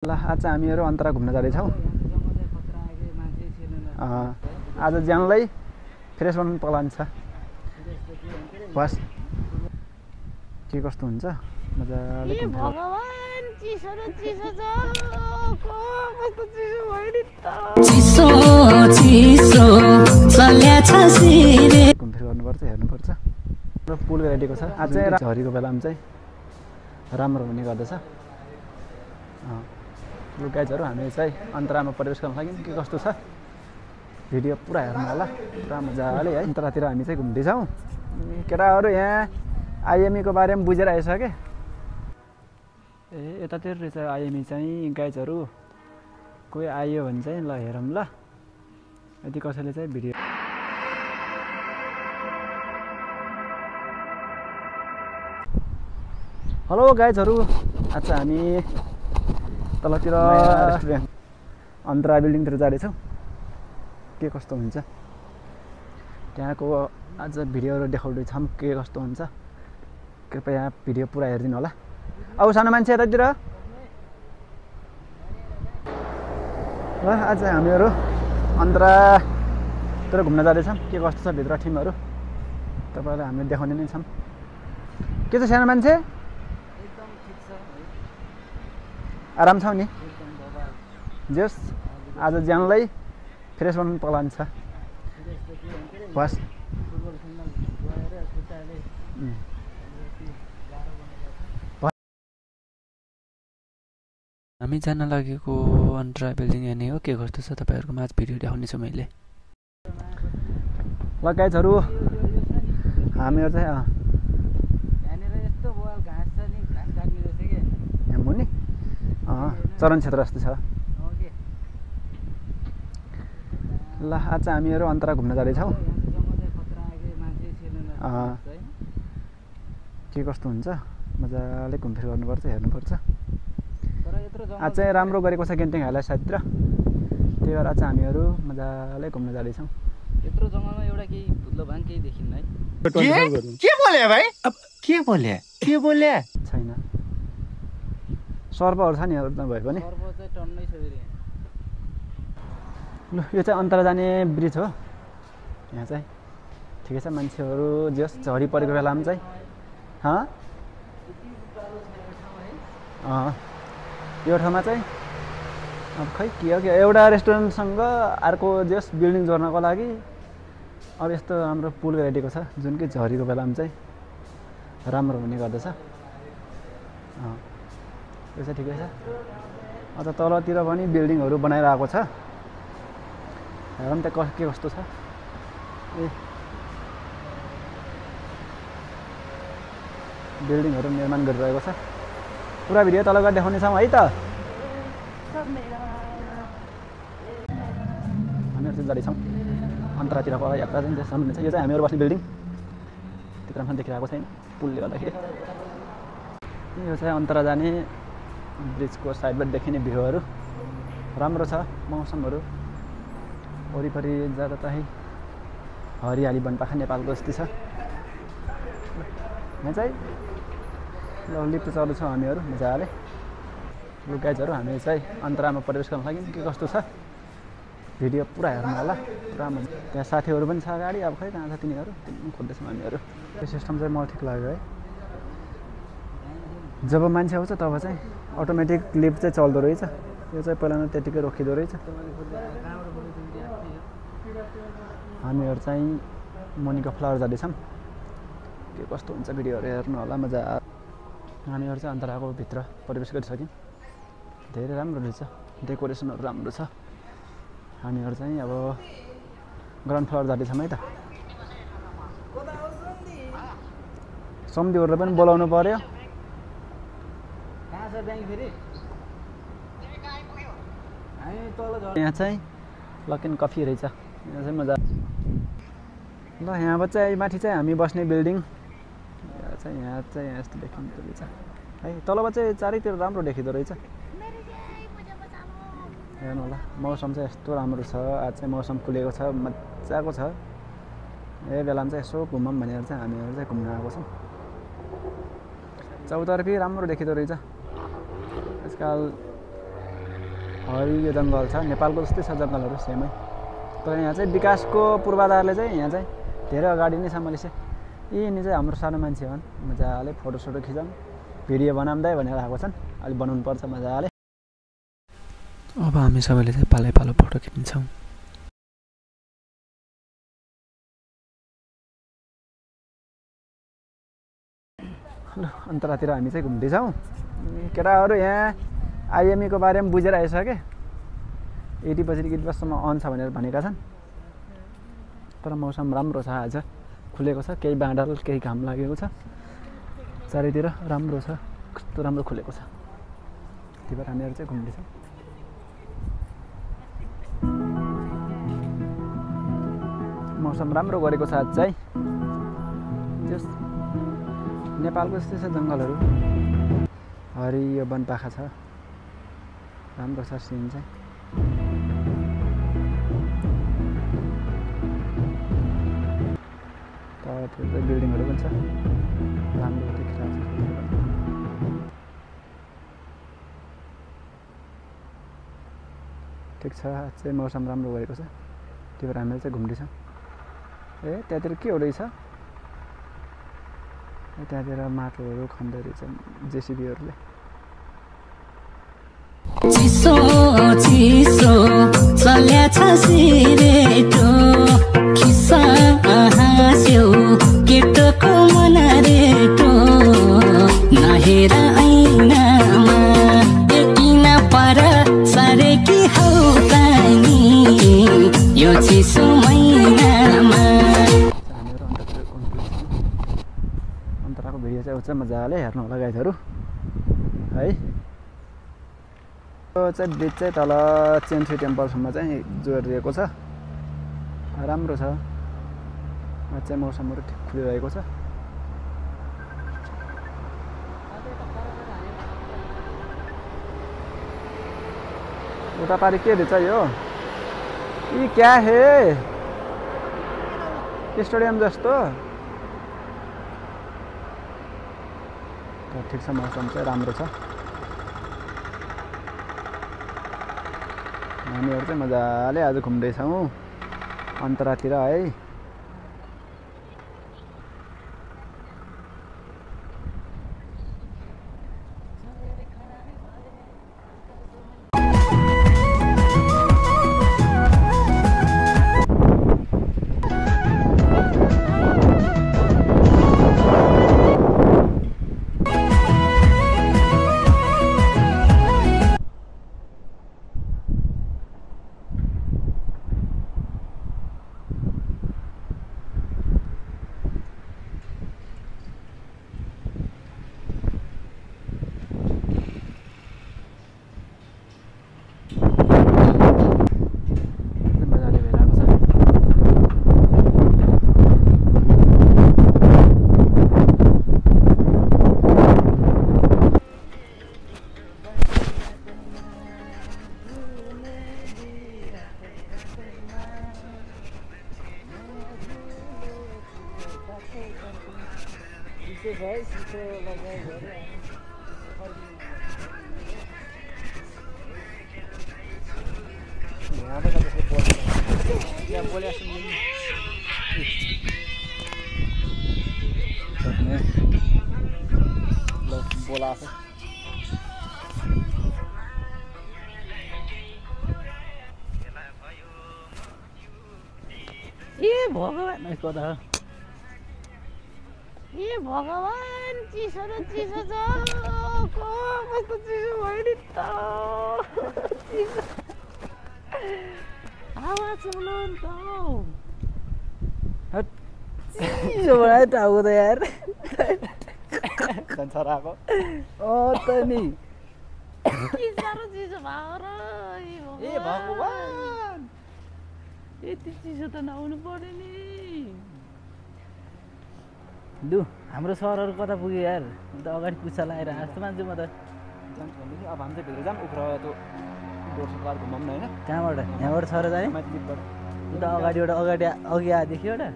ल आज हामीहरू अन्तरा घुम्न जाँदैछौँ। आज ज्यानलाई फ्रेस बनाउनु प्लान छ। बस के कस्तो हुन्छ मजाले घुमफिर गर्नुपर्छ, हेर्नुपर्छ। र पुल रेडीको छ। आज चाहिँ झरीको बेलामा चाहिँ राम्रो हुने गर्दछ। गाइजहरू हामी चाहिँ अन्तरामा प्रवेश गर्न लागि के कस्तो छ भिडियो पुरा हेर्नु होला, पुरा मजाले है। अन्तरातिर हामी चाहिँ घुम्दैछौँ। केटाहरू यहाँ आइएमईको बारेमा बुझेर आइसके। यतातिर रहेछ आइएमई चाहिँ। गाइजहरू कोही आइयो भने चाहिँ ल हेरौँ ल। यदि कसैले चाहिँ भिडियो हेलो गाइजहरू, आज हामी तलतिर रेस्टुरेन्ट अन्तरा बिल्डिङतिर जाँदैछौँ। के कस्तो हुन्छ त्यहाँको आज भिडियोहरू देखाउँदैछौँ। के कस्तो हुन्छ कृपया भिडियो पुरा हेरिदिनु होला। औ सानो मान्छे यतातिर ल। आज हामीहरू अन्तरातिर घुम्न जाँदैछौँ। के कस्तो छ भित्र थिमहरू तपाईँलाई हामीले देखाउने नै छौँ। के छ सानो मान्छे, आराम छ नि? जस आज ज्यानलाई फ्रेस बनाउनु प्लान छ। बस हामी जान लागेको अन्तरा बिल्डिङ यहाँ नै हो। के कस्तो छ तपाईँहरूकोमा आज भिडियो देखाउनेछु मैले। ल गाइजहरू हामीहरू चाहिँ यहाँनिर यस्तो बवाल घाँस छ नि, घाँस काट्ने रहेछ के यहाँ मुनि चरण क्षेत्र जस्तो छ। ल आज हामीहरू अन्तरा घुम्न जाँदैछौँ। के कस्तो हुन्छ मजाले घुमफिर गर्नुपर्छ, हेर्नुपर्छ। आज चाहिँ राम्रो गरेको छ गेन्टिङ हाइलाइट साइडतिर, त्यही भएर आज हामीहरू मजाले घुम्न जाँदैछौँ। यत्रो जङ्गलमा एउटा केही भुत्लो भाङ केही देखिन्न है। के बोले भाइ? अब के बोले छैन। सर्पहरू छ नि नभए पनि। सर्प चाहिँ टन्नै छ फेरि। ल यो चाहिँ अन्तरा जाने ब्रिज हो। यहाँ चाहिँ ठिकै छ। मान्छेहरू जस झरी परेको बेलामा चाहिँ यो ठाउँमा चाहिँ अब खै के हो एउटा रेस्टुरेन्टसँग अर्को जस बिल्डिङ जोड्नको लागि अब यस्तो राम्रो पुल रेडीको छ, जुन कि झरीको बेलामा चाहिँ राम्रो हुने गर्दछ। यो चाहिँ ठिकै छ। अझ तलतिर पनि बिल्डिङहरू बनाइरहेको छ। हेरौँ त के कस्तो छ। बिल्डिङहरू निर्माण गरिरहेको छ। पुरा भिडियो तल गएर देखाउने छौँ है त। हामीहरू चाहिँ जाँदैछौँ अन्तरातिरको यात्रा चाहिँ त्यसमा हुनेछ। यो चाहिँ हामीहरू बस्ने बिल्डिङ त्यत्रमा देखिरहेको छैन पुलले गर्दाखेरि। यो चाहिँ अन्तरा जाने ब्रिजको साइडबाट देखिने भ्यूहरू राम्रो छ। मौसमहरू वरिपरि जाँदा त है हरियाली वनपाखा नेपालको जस्तै छ। यहाँ चाहिँ ल लिफ्ट चढ्दैछौँ हामीहरू मजाले। लु गाइजहरू हामी चाहिँ अन्तरामा प्रवेश गर्न लागि के कस्तो छ भिडियो पुरा हेर्नु होला, पुरा मजा। त्यहाँ साथीहरू पनि छ अगाडि। अब खै कहाँ छ तिनीहरू खोज्दैछौँ हामीहरू। यो सिस्टम चाहिँ मलाई ठिक लाग्यो है। जब मान्छे आउँछ तब चाहिँ अटोमेटिक लिफ्ट चाहिँ चल्दो रहेछ। यो चाहिँ पहिला न त्यतिकै रोकिँदो रहेछ। हामीहरू चाहिँ मुनिको फ्लोर जाँदैछौँ। के कस्तो हुन्छ भिडियोहरू हेर्नु होला मजा। हामीहरू चाहिँ अन्तराको भित्र प्रवेश गरिसक्यौँ। धेरै राम्रो रहेछ, डेकोरेसनहरू राम्रो छ। हामीहरू चाहिँ अब ग्राउन्ड फ्लोर जाँदैछौँ है त। सम्धिहरूलाई पनि बोलाउनु पर्यो। यहाँ चाहिँ लकिन कफी रहेछ। यहाँ चाहिँ मजा। ल यहाँबाट चाहिँ माथि चाहिँ हामी बस्ने बिल्डिङ। यहाँ चाहिँ यस्तो देखिँदो रहेछ है। तलबाट चाहिँ चारैतिर राम्रो देखिँदो रहेछ। हेर्नु होला मौसम चाहिँ यस्तो राम्रो छ। आज चाहिँ मौसम खुलेको छ, मजाको छ। यही बेलामा चाहिँ यसो घुमौँ भनेर चाहिँ हामीहरू चाहिँ घुम्न आएको छौँ। चौतर्फी राम्रो देखिँदो रहेछ। आजकल हरियो जङ्गल छ, नेपालको जस्तै छ जङ्गलहरू सेमै। तर यहाँ चाहिँ विकासको पूर्वाधारले चाहिँ यहाँ चाहिँ धेरै अगाडि नै छ। मैले चाहिँ यिनी चाहिँ हाम्रो सानो मान्छे हुन्, मजाले फोटोसोटो खिचौँ भिडियो बनाउँदै भनेर आएको छन्। अलि बनाउनु पर्छ मजाले। अब हामी सबैले चाहिँ पालै पालो फोटो खिच्छौँ। ल अन्तरातिर हामी चाहिँ घुम्दैछौँ। केटाहरू यहाँ आइएमईको बारेमा बुझेर आइसके 80 बजीसम्म अन छ भनेर भनेका छन्। तर मौसम राम्रो छ, आज खुलेको छ, केही बाँडल केही घाम लागेको छ, चारैतिर राम्रो छ, कस्तो राम्रो खुलेको छ। त्यही भएर हामीहरू चाहिँ घुम्दैछौँ। मौसम राम्रो गरेको छ आज चाहिँ। त्यस नेपालको जस्तै छ जङ्गलहरू, हरियो वनपाखा छ, राम्रो छ सिन चाहिँ। तलतिर चाहिँ बिल्डिङहरू पनि छ, राम्रो देखिरहेको छ। ठिक छ, आज चाहिँ मौसम राम्रो गरेको छ, त्यही भएर हामीले चाहिँ घुम्दैछौँ। ए त्यहाँतिर के हो रहेछ? त्यहाँतिर माटोहरू खन्दै रहेछ जेसिबीहरूले। चिसो चिसो चल्याछ सिरेटो खिस्सा हाँस्यो केटोको मन रेटो नहेर ऐनामा किन पर सरेकी हौ पानी यो चिसो महिनामा। अन्तराको भिडियो चाहिँ आउँछ, मजाले हेर्नु होला गाइजहरू है। यो चाहिँ ब्रिज चाहिँ तल चेन्ट्री टेम्पलसम्म चाहिँ जोडिएको छ, राम्रो छ। आज चाहिँ मौसमहरू ठिक खुलिरहेको छ। उता पारि के रहेछ यो? यी क्या हे? स्टेडियम जस्तो। ठिक छ, मौसम चाहिँ राम्रो छ। हामीहरू चाहिँ मजाले आज घुम्दैछौँ अन्तरातिर है। बोला ए भगवान ए भगवान चिसो न चिसो छ कस्तो चिसो भयो नि त हावा चल्यो नि त चिसो भयो टाउको त यार संसारको त नि के साह्रो चिसो भयो र ए भगवान यति चिसो त नहुनु पर्यो नि लु हाम्रो सहरहरू कता पुग्यो यार अन्त अगाडि पुच्छा लगाएर जस्तो मान्छे म त अब हामी चाहिँ भित्र जाऊँ उफ्र त्यो दोर्सोपार घुमाउँ न होइन कहाँबाट यहाँबाट सर जाने माथि लिपबाट उता अगाडिबाट अगाडि अघि आएदेखि एउटा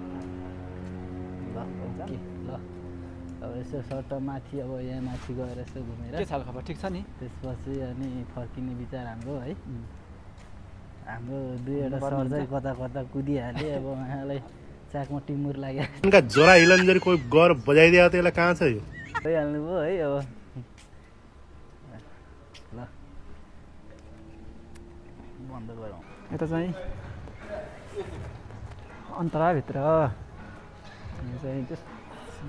ल अब यसो सर्ट माथि अब यहाँ माथि गएर यसो घुमेर के छ खबर ठिक छ नि त्यसपछि अनि फर्किने विचार हाम्रो है हाम्रो दुईवटा पर्ने सर चाहिँ कता कता कुदिहाले अब उहाँलाई चाकमा टिमुर लाग्यो उनका जोरा हिलन्जरी कोही गर बजाइदिएको थियो यसलाई कहाँ छ यो गइहाल्नु भयो है अब ल बन्द गरौँ यता चाहिँ अन्तराभित्र यहाँ चाहिँ जस्ट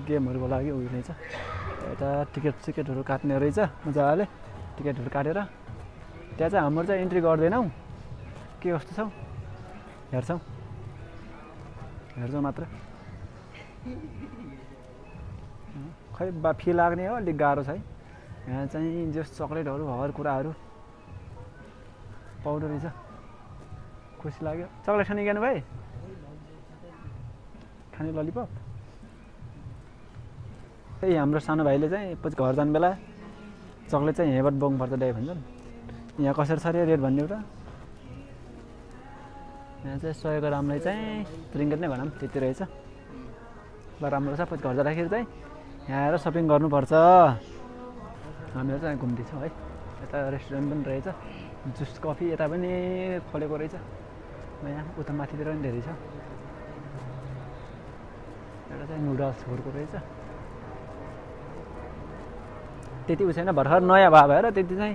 गेमहरूको लागि उयो रहेछ यता टिकटहरू काट्ने रहेछ मजाले टिकटहरू काटेर त्यहाँ चाहिँ हाम्रो चाहिँ इन्ट्री गर्दैनौँ के कस्तो छौ हेर्छौँ मात्र खै फी लाग्ने हो अलिक गाह्रो छ है यहाँ चाहिँ जस चक्लेटहरू हर कुराहरू पाउँदो रहेछ खुसी लाग्यो चक्लेट खाने ज्ञानु भाइ खाने ललिपप त्यही हाम्रो सानो भाइले चाहिँ पछि घर जानु बेला चक्लेट चाहिँ यहीँबाट बोक्नुपर्छ दाइ भन्छन् यहाँ कसरी छ अरे रेट भन्ने एउटा यहाँ चाहिँ 100 ग्रामलाई चाहिँ रिङ्गेट नै भनौँ त्यति रहेछ ल राम्रो छ पछि घर जाँदाखेरि चाहिँ यहाँ आएर सपिङ गर्नुपर्छ हामीहरू चाहिँ घुम्दैछौँ है यता रेस्टुरेन्ट पनि रहेछ जुस कफी यता पनि खोलेको रहेछ यहाँ उता माथितिर पनि धेरै छ एउटा चाहिँ नुडल्स खोलेको रहेछ त्यति उ छैन भर्खर नयाँ भएर त्यति चाहिँ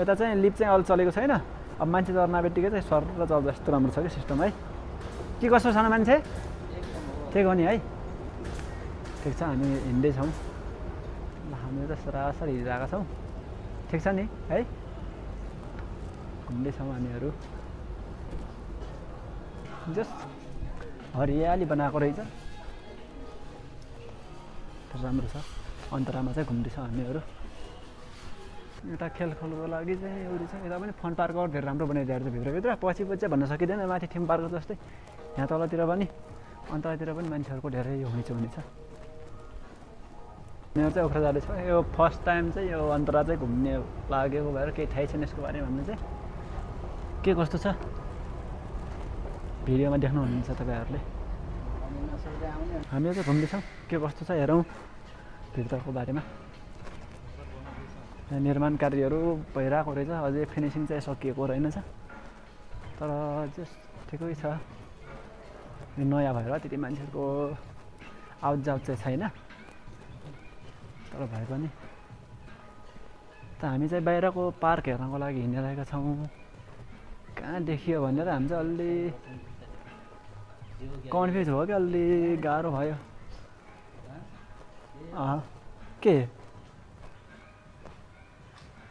यता चाहिँ लिफ्ट चाहिँ अहिले चलेको छैन अब मान्छे चढ्न बित्तिकै चाहिँ सर र चल्दा यस्तो राम्रो छ कि सिस्टम है के कसो सानो मान्छे ठिक हो नि है ठिक छ हामी हिँड्दैछौँ ल हामी त सरासर हिँडिरहेका छौँ ठिक छ नि है घुम्दैछौँ हामीहरू जस्ट हरियाली बनाएको रहेछ राम्रो छ अन्तरामा चाहिँ घुम्दैछौँ हामीहरू यता खेलको लागि चाहिँ एउटा छ यता पनि फन पार्क धेरै राम्रो बनाइदिएको छ भित्रभित्र पछि चाहिँ भन्न सकिँदैन माथि थिम पार्क जस्तै यहाँ तलतिर पनि अन्ततिर पनि मान्छेहरूको धेरै हुनेछ मेरो चाहिँ उफ्रा जाँदैछ यो फर्स्ट टाइम चाहिँ यो अन्तरा चाहिँ घुम्ने लागेको भएर केही थाहै छैन यसको बारेमा भन्नु चाहिँ के कस्तो छ भिडियोमा देख्नुहुनेछ तपाईँहरूले हामीहरू चाहिँ घुम्दैछौँ के कस्तो छ हेरौँ भित्रको बारेमा निर्माण कार्यहरू भइरहेको रहेछ अझै फिनिसिङ चाहिँ सकिएको रहेनछ तर जस्ट ठिकै छ यो नयाँ भएर त्यति मान्छेहरूको आउट जाउट चाहिँ छैन तर भए पनि त हामी चाहिँ बाहिरको पार्क हेर्नको लागि हिँडिरहेका छौँ कहाँ देखियो भनेर हामी चाहिँ अलि कन्फ्युज भयो कि अलि गाह्रो भयो के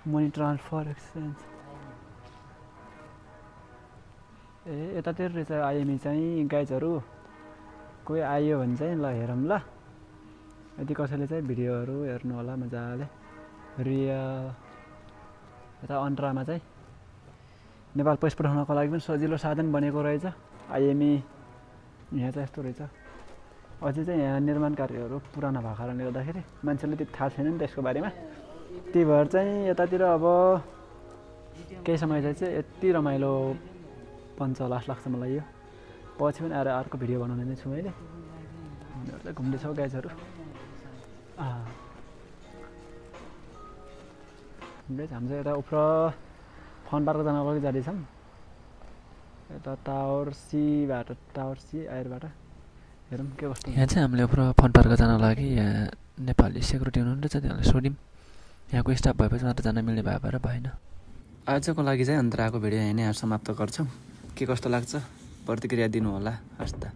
मनी ट्रान्सफर एक्सचेन्ज ए यतातिर रहेछ आइएमई चाहिँ गाइजहरू कोही आयो भने चाहिँ ल हेरौँ ल यदि कसैले चाहिँ भिडियोहरू हेर्नु होला मजाले यता अन्तरामा चाहिँ नेपाल पैसा पठाउनको लागि पनि सजिलो साधन बनेको रहेछ आइएमई यहाँ चाहिँ यस्तो रहेछ अझै चाहिँ यहाँ निर्माण कार्यहरू पुरानो भएको कारणले गर्दाखेरि मान्छेले त्यति थाहा छैन नि त्यसको बारेमा त्यही भएर चाहिँ यतातिर अब केही समय चाहिँ यति रमाइलो पञ्च लाग्छ मलाई यो पछि पनि आएर अर्को भिडियो बनाउने नै छु मैले हामीहरू चाहिँ घुम्दैछौँ गाइजहरू हामी चाहिँ यता उफ्र फन पार्क जानको लागि जाँदैछौँ यता टावर सी आयरबाट हेरौँ के कस्तो यहाँ चाहिँ हामीले उफ्र फन पार्क जान लागि यहाँ नेपाली सेक्युरिटी हुनुहुन्छ त्यहाँलाई सोध्यौँ यहाँको स्टाफ भएपछि मात्र जान मिल्ने भएर भएन आजको लागि चाहिँ अन्तराको भिडियो यहाँ नै समाप्त गर्छौँ के कस्तो लाग्छ प्रतिक्रिया दिनु होला हस् त।